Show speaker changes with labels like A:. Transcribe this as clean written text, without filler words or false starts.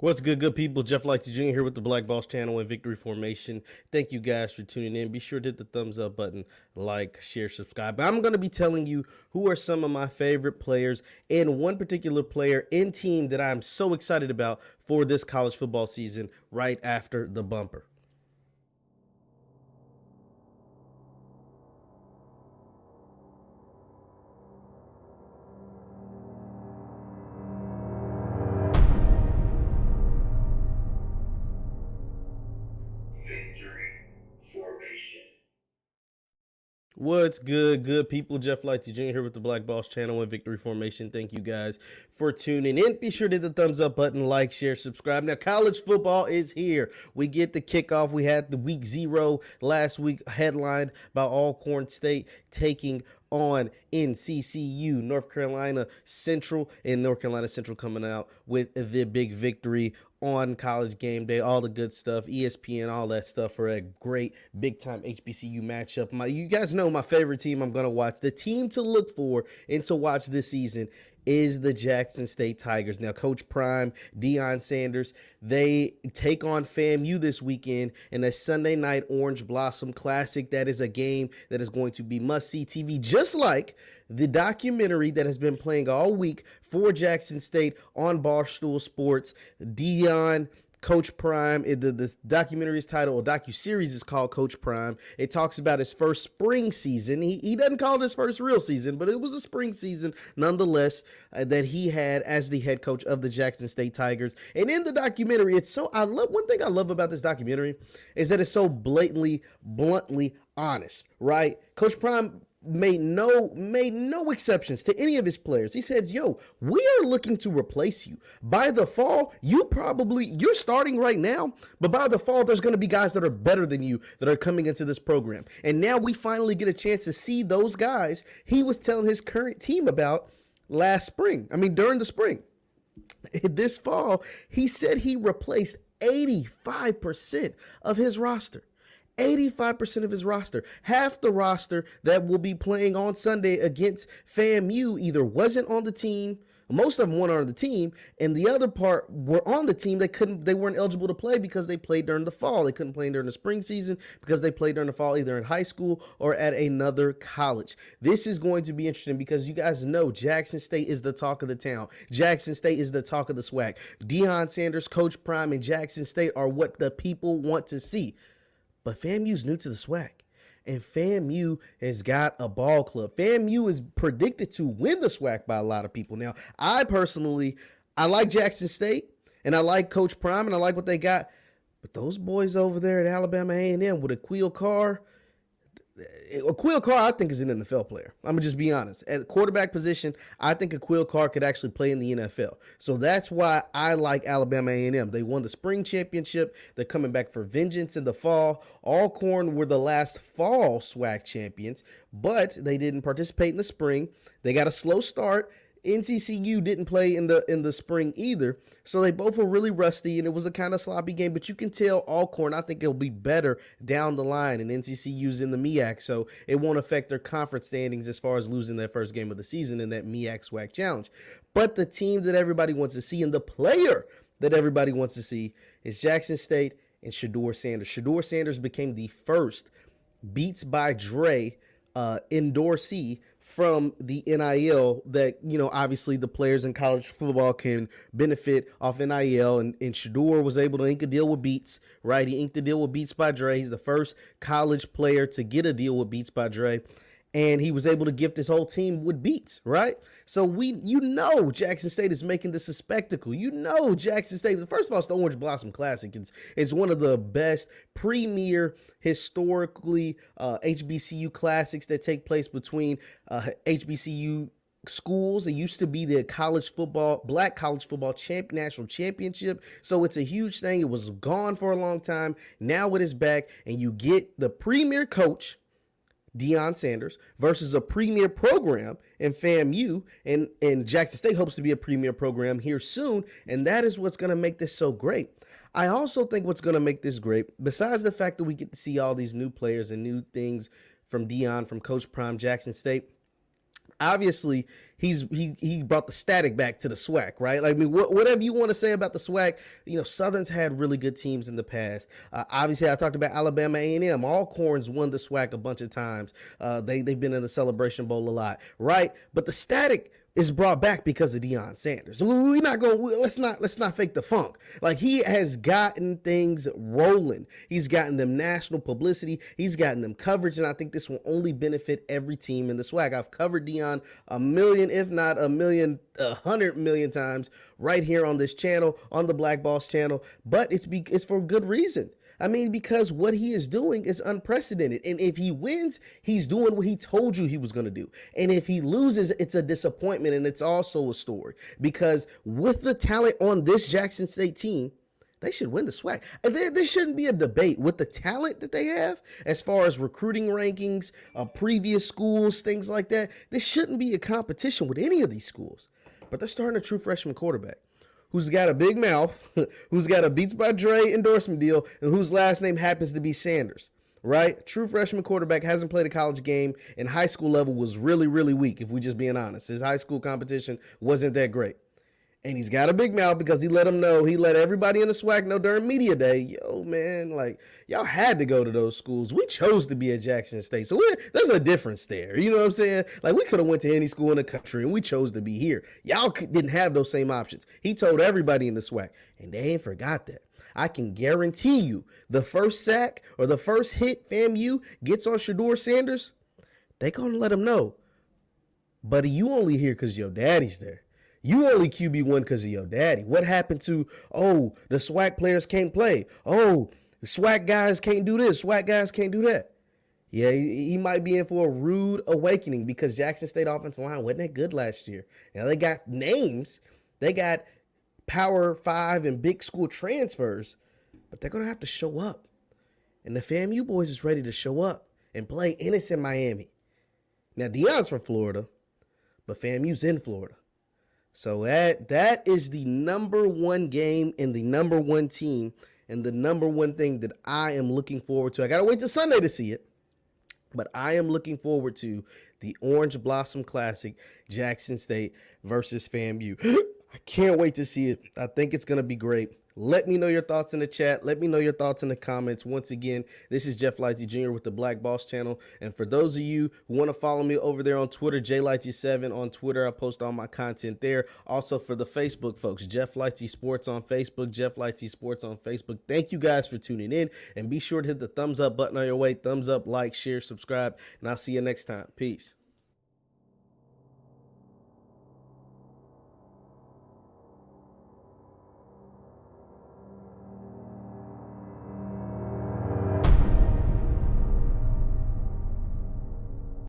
A: What's good people? Jeff Lightsy Jr. here with the Black Boss channel and Victory Formation. Thank you guys for tuning in. Be sure to hit the thumbs up button, like, share, subscribe. But I'm going to be telling you who are some of my favorite players and one particular player and team that I'm so excited about for this college football season right after the bumper. What's good people? Jeff Lightsy Jr. here with the Black Boss channel and Victory Formation. Thank you guys for tuning in. Be sure to hit the thumbs up button, like, share, subscribe. Now, college football is here. We get the kickoff. We had the week 0 last week, headlined by Alcorn State taking on NCCU, North Carolina Central, and North Carolina Central coming out with the big victory on College Game Day, all the good stuff, ESPN, all that stuff for a great big-time HBCU matchup. You guys know my favorite team I'm going to watch. The team to look for and to watch this season is the Jackson State Tigers. Now, Coach Prime, Deion Sanders, they take on FAMU this weekend in a Sunday night Orange Blossom Classic. That is a game that is going to be must-see TV, just like the documentary that has been playing all week for Jackson State on Barstool Sports. Deion, Coach Prime, the documentary is titled, or docu-series is called Coach Prime. It talks about his first spring season. He doesn't call it his first real season, but it was a spring season nonetheless that he had as the head coach of the Jackson State Tigers. And in the documentary, one thing I love about this documentary is that it's so bluntly honest, right? Coach Prime made no exceptions to any of his players. He says, yo, we are looking to replace you. By the fall, you're starting right now, but by the fall, there's going to be guys that are better than you that are coming into this program. And now we finally get a chance to see those guys he was telling his current team about during the spring. This fall, he said he replaced 85% of his roster. 85% of his roster. Half the roster that will be playing on Sunday against FAMU either wasn't on the team, most of them weren't on the team, and the other part were on the team. They weren't eligible to play because they played during the fall. They couldn't play during the spring season because they played during the fall either in high school or at another college. This is going to be interesting because you guys know Jackson State is the talk of the town. Jackson State is the talk of the SWAC. Deion Sanders, Coach Prime, and Jackson State are what the people want to see. But FAMU's new to the SWAC, and FAMU has got a ball club. FAMU is predicted to win the SWAC by a lot of people. Now, I like Jackson State, and I like Coach Prime, and I like what they got. But those boys over there at Alabama A&M with Aquil Carr, I think, is an NFL player. I'm going to just be honest. At the quarterback position, I think Aquil Carr could actually play in the NFL. So that's why I like Alabama A&M. They won the spring championship. They're coming back for vengeance in the fall. Alcorn were the last fall SWAC champions, but they didn't participate in the spring. They got a slow start. NCCU didn't play in the spring either, so they both were really rusty, and it was a kind of sloppy game. But you can tell Alcorn, I think it'll be better down the line, and NCCU's in the MEAC, so it won't affect their conference standings as far as losing their first game of the season in that MEAC SWAC challenge. But the team that everybody wants to see and the player that everybody wants to see is Jackson State and Shedeur Sanders. Shedeur Sanders became the first Beats by Dre endorsee from the NIL that, obviously the players in college football can benefit off NIL, and Shedeur was able to ink a deal with Beats, right? He inked a deal with Beats by Dre. He's the first college player to get a deal with Beats by Dre, and he was able to gift his whole team with Beats, right? So Jackson State is making this a spectacle. Jackson State, first of all, it's the Orange Blossom Classic. It's one of the best premier historically HBCU classics that take place between HBCU schools. It used to be the black college football national championship. So it's a huge thing. It was gone for a long time. Now it is back, and you get the premier coach, Deion Sanders, versus a premier program in FAMU, and Jackson State hopes to be a premier program here soon, and that is what's going to make this so great. I also think what's going to make this great, besides the fact that we get to see all these new players and new things from Deion, from Coach Prime, Jackson State, obviously he brought the static back to the SWAC, right? Like, I mean, whatever you want to say about the SWAC, Southern's had really good teams in the past. Obviously, I talked about Alabama A&M. Alcorns won the SWAC a bunch of times. They've been in the Celebration Bowl a lot, right? But the static is brought back because of Deion Sanders. We're not going. Let's not fake the funk. Like, he has gotten things rolling. He's gotten them national publicity. He's gotten them coverage, and I think this will only benefit every team in the SWAC. I've covered Deion a million, if not a million, 100 million times right here on this channel, on the Black Boss channel. But it's for good reason. I mean, because what he is doing is unprecedented. And if he wins, he's doing what he told you he was going to do. And if he loses, it's a disappointment, and it's also a story. Because with the talent on this Jackson State team, they should win the SWAC. There shouldn't be a debate with the talent that they have as far as recruiting rankings, previous schools, things like that. There shouldn't be a competition with any of these schools. But they're starting a true freshman quarterback who's got a big mouth, who's got a Beats by Dre endorsement deal, and whose last name happens to be Sanders, right? True freshman quarterback, hasn't played a college game, and high school level was really, really weak, if we're just being honest. His high school competition wasn't that great. And he's got a big mouth because he let everybody in the SWAC know during media day, yo, man, like, y'all had to go to those schools. We chose to be at Jackson State. So there's a difference there. You know what I'm saying? Like, we could have went to any school in the country, and we chose to be here. Y'all didn't have those same options. He told everybody in the SWAC, and they ain't forgot that. I can guarantee you the first sack or the first hit FAMU gets on Shedeur Sanders, they going to let him know, buddy, you only here because your daddy's there. You only QB1 because of your daddy. What happened to, the SWAC players can't play. The SWAC guys can't do this. SWAC guys can't do that. Yeah, he might be in for a rude awakening because Jackson State offensive line wasn't that good last year. Now, they got names. They got Power 5 and big school transfers, but they're going to have to show up. And the FAMU boys is ready to show up and play, and it's in Miami. Now, Deion's from Florida, but FAMU's in Florida. So that is the number one game and the number one team and the number one thing that I am looking forward to. I got to wait till Sunday to see it, but I am looking forward to the Orange Blossom Classic, Jackson State versus FAMU. I can't wait to see it. I think it's going to be great. Let me know your thoughts in the chat. Let me know your thoughts in the comments. Once again, this is Jeff Lightsy Jr. with the Black Boss channel. And for those of you who want to follow me over there on Twitter, JLightsy7 on Twitter, I post all my content there. Also for the Facebook folks, Jeff Lightsy Sports on Facebook, Jeff Lightsy Sports on Facebook. Thank you guys for tuning in. And be sure to hit the thumbs up button on your way. Thumbs up, like, share, subscribe. And I'll see you next time. Peace.